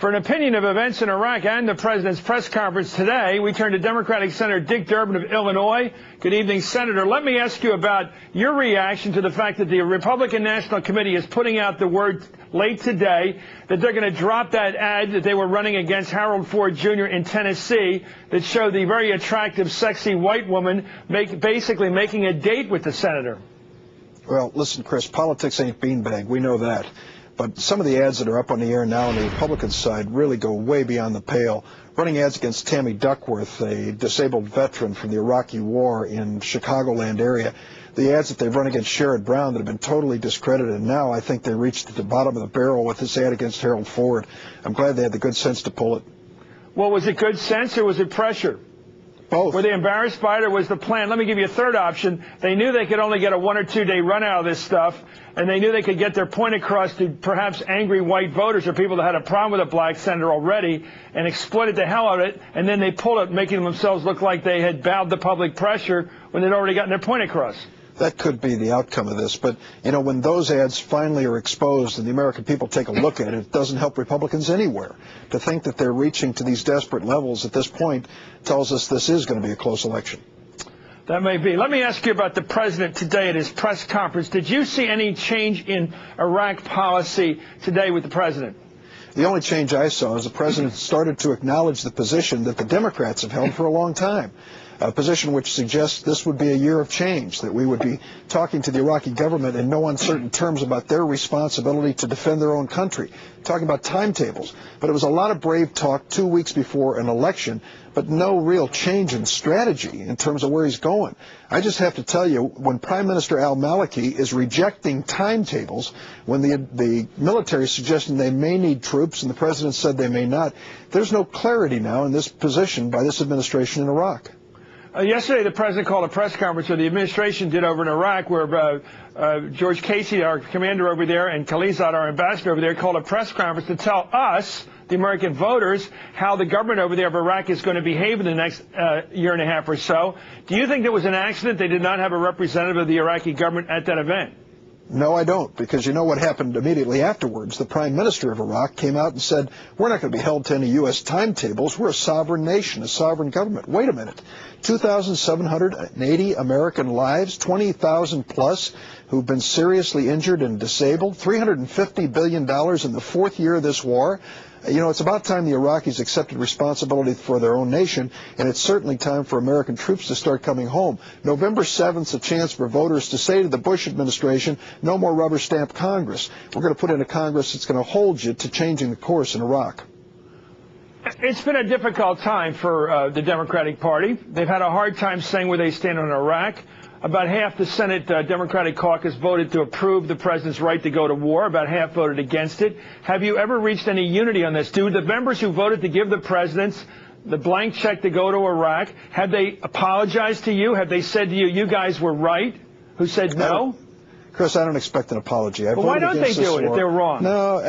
For an opinion of events in Iraq and the president's press conference today, we turn to Democratic Senator Dick Durbin of Illinois. Good evening, Senator. Let me ask you about your reaction to the fact that the Republican National Committee is putting out the word late today that they're going to drop that ad that they were running against Harold Ford Jr. in Tennessee that showed the very attractive, sexy white woman basically making a date with the senator. Well, listen, Chris, politics ain't beanbag. We know that. But some of the ads that are up on the air now on the Republican side really go way beyond the pale. Running ads against Tammy Duckworth, a disabled veteran from the Iraqi war in Chicagoland area. The ads that they've run against Sherrod Brown that have been totally discredited. And now I think they reached the bottom of the barrel with this ad against Harold Ford. I'm glad they had the good sense to pull it. Well, was it good sense or was it pressure? Both. Were they embarrassed by it or was the plan? Let me give you a third option. They knew they could only get a 1 or 2 day run out of this stuff, and they knew they could get their point across to perhaps angry white voters or people that had a problem with a black senator already and exploited the hell out of it, and then they pulled it, making themselves look like they had bowed to public pressure when they'd already gotten their point across. That could be the outcome of this. But, you know, when those ads finally are exposed and the American people take a look at it, it doesn't help Republicans anywhere. To think that they're reaching to these desperate levels at this point tells us this is going to be a close election. That may be. Let me ask you about the president today at his press conference. Did you see any change in Iraq policy today with the president? The only change I saw is the president started to acknowledge the position that the Democrats have held for a long time. A position which suggests this would be a year of change, that we would be talking to the Iraqi government in no uncertain terms about their responsibility to defend their own country, talking about timetables. But it was a lot of brave talk 2 weeks before an election, but no real change in strategy in terms of where he's going. I just have to tell you, when Prime Minister al-Maliki is rejecting timetables, when the military is suggesting they may need troops and the president said they may not, there's no clarity now in this position by this administration in Iraq. Yesterday, the president called a press conference, or the administration did, over in Iraq, where George Casey, our commander over there, and Khalizad, our ambassador over there, called a press conference to tell us, the American voters, how the government over there of Iraq is going to behave in the next year and a half or so. Do you think it was an accident they did not have a representative of the Iraqi government at that event? No, I don't, because you know what happened immediately afterwards. The prime minister of Iraq came out and said, we're not going to be held to any U.S. timetables. We're a sovereign nation, a sovereign government. Wait a minute. 2,780 American lives, 20,000 plus who've been seriously injured and disabled, $350 billion in the fourth year of this war. You know, it's about time the Iraqis accepted responsibility for their own nation, and it's certainly time for American troops to start coming home. November 7th, a chance for voters to say to the Bush administration, no more rubber stamp Congress. We're going to put in a Congress that's going to hold you to changing the course in Iraq. It's been a difficult time for the Democratic Party. They've had a hard time saying where they stand on Iraq. About half the Senate Democratic caucus voted to approve the president's right to go to war. About half voted against it. Have you ever reached any unity on this? Do the members who voted to give the presidents the blank check to go to Iraq, have they apologized to you? Have they said to you, you guys were right, who said no? Chris, I don't expect an apology. Well, why don't they do it if they're wrong? No,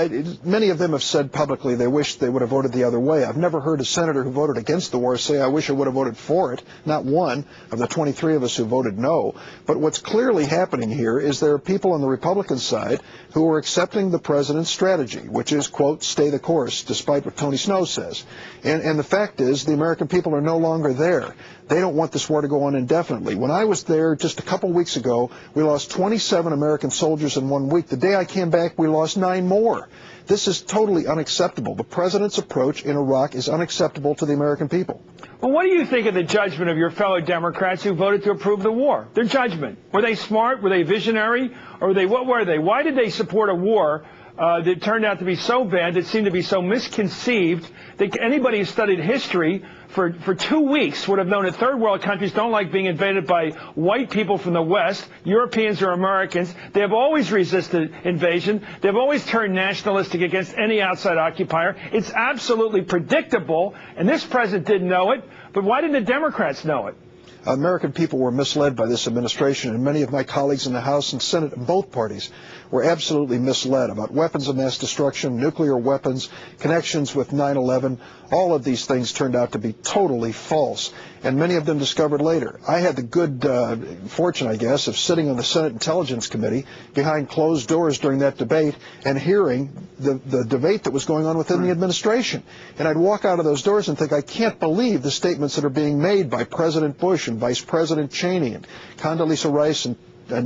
many of them have said publicly they wish they would have voted the other way. I've never heard a senator who voted against the war say, I wish I would have voted for it. Not one of the 23 of us who voted no. But what's clearly happening here is there are people on the Republican side who are accepting the president's strategy, which is, quote, stay the course, despite what Tony Snow says. And the fact is the American people are no longer there. They don't want this war to go on indefinitely. When I was there just a couple weeks ago, we lost 27 American soldiers in 1 week. The day I came back, we lost 9 more. This is totally unacceptable. The president's approach in Iraq is unacceptable to the American people. Well, what do you think of the judgment of your fellow Democrats who voted to approve the war? Their judgment. Were they smart? Were they visionary? Or what were they? Why did they support a war that turned out to be so bad, that seemed to be so misconceived, that anybody who studied history for 2 weeks would have known that third world countries don't like being invaded by white people from the West, Europeans or Americans. They have always resisted invasion. They've always turned nationalistic against any outside occupier. It's absolutely predictable, and this president didn't know it. But why didn't the Democrats know it? American people were misled by this administration, and many of my colleagues in the House and Senate in both parties were absolutely misled about weapons of mass destruction, nuclear weapons, connections with 9/11. All of these things turned out to be totally false, and many of them discovered later. I had the good fortune, I guess, of sitting on the Senate Intelligence Committee behind closed doors during that debate and hearing the debate that was going on within the administration. And I'd walk out of those doors and think, I can't believe the statements that are being made by President Bush and Vice President Cheney and Condoleezza Rice and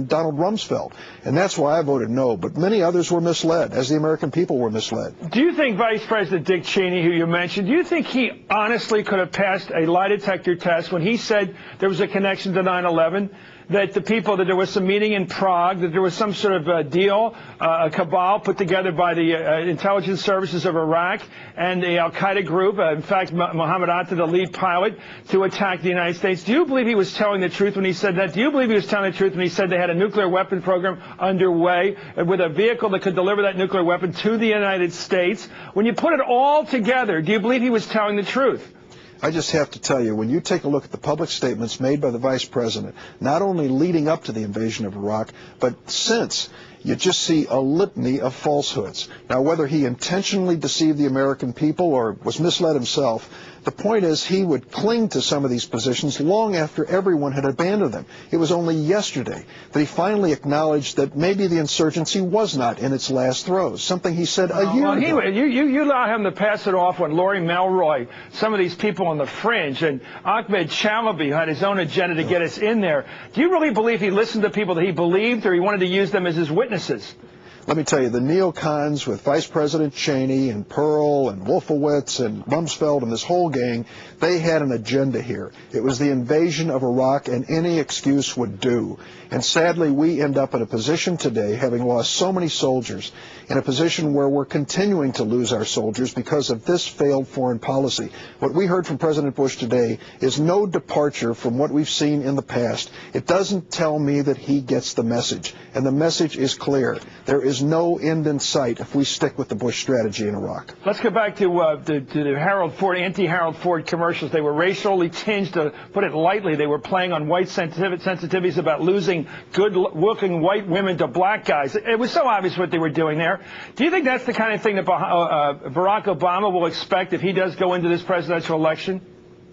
Donald Rumsfeld. And that's why I voted no. But many others were misled, as the American people were misled. Do you think Vice President Dick Cheney, who you mentioned, do you think he honestly could have passed a lie detector test when he said there was a connection to 9/11? That the people, that there was some meeting in Prague, that there was some sort of deal, a cabal put together by the intelligence services of Iraq and the al-Qaeda group, in fact, Mohammed Atta, the lead pilot, to attack the United States. Do you believe he was telling the truth when he said that? Do you believe he was telling the truth when he said they had a nuclear weapon program underway with a vehicle that could deliver that nuclear weapon to the United States? When you put it all together, do you believe he was telling the truth? I just have to tell you, when you take a look at the public statements made by the Vice President, not only leading up to the invasion of Iraq, but since, you just see a litany of falsehoods. Now, whether he intentionally deceived the American people or was misled himself, the point is he would cling to some of these positions long after everyone had abandoned them. It was only yesterday that he finally acknowledged that maybe the insurgency was not in its last throes, something he said a year ago. You allow him to pass it off on Laurie Melroy, some of these people on the fringe, and Ahmed Chalabi had his own agenda to get us in there. Do you really believe he listened to people that he believed, or he wanted to use them as his witnesses? Let me tell you, the neocons with Vice President Cheney and Pearl and Wolfowitz and Rumsfeld and this whole gang, they had an agenda here. It was the invasion of Iraq, and any excuse would do. And sadly, we end up in a position today, having lost so many soldiers, in a position where we're continuing to lose our soldiers because of this failed foreign policy. What we heard from President Bush today is no departure from what we've seen in the past. It doesn't tell me that he gets the message, and the message is clear. There is no end in sight if we stick with the Bush strategy in Iraq. Let's go back to the Harold Ford, anti-Harold Ford commercials. They were racially tinged, to put it lightly. They were playing on white sensitivities about losing good-looking white women to black guys. It was so obvious what they were doing there. Do you think that's the kind of thing that Barack Obama will expect if he does go into this presidential election?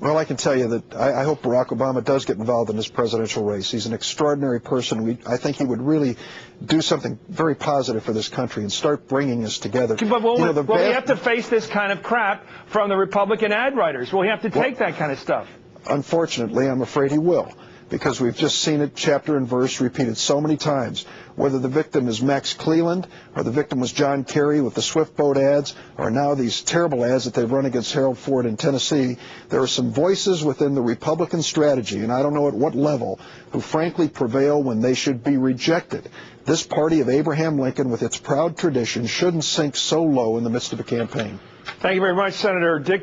Well, I can tell you that I hope Barack Obama does get involved in this presidential race. He's an extraordinary person. I think he would really do something very positive for this country and start bringing us together. But will we have to face this kind of crap from the Republican ad writers? Will he have to take that kind of stuff? Unfortunately, I'm afraid he will, because we've just seen it chapter and verse repeated so many times. Whether the victim is Max Cleland or the victim was John Kerry with the Swift Boat ads, or now these terrible ads that they've run against Harold Ford in Tennessee, there are some voices within the Republican strategy, and I don't know at what level, who frankly prevail when they should be rejected. This party of Abraham Lincoln, with its proud tradition, shouldn't sink so low in the midst of a campaign. Thank you very much, Senator Dick Durbin.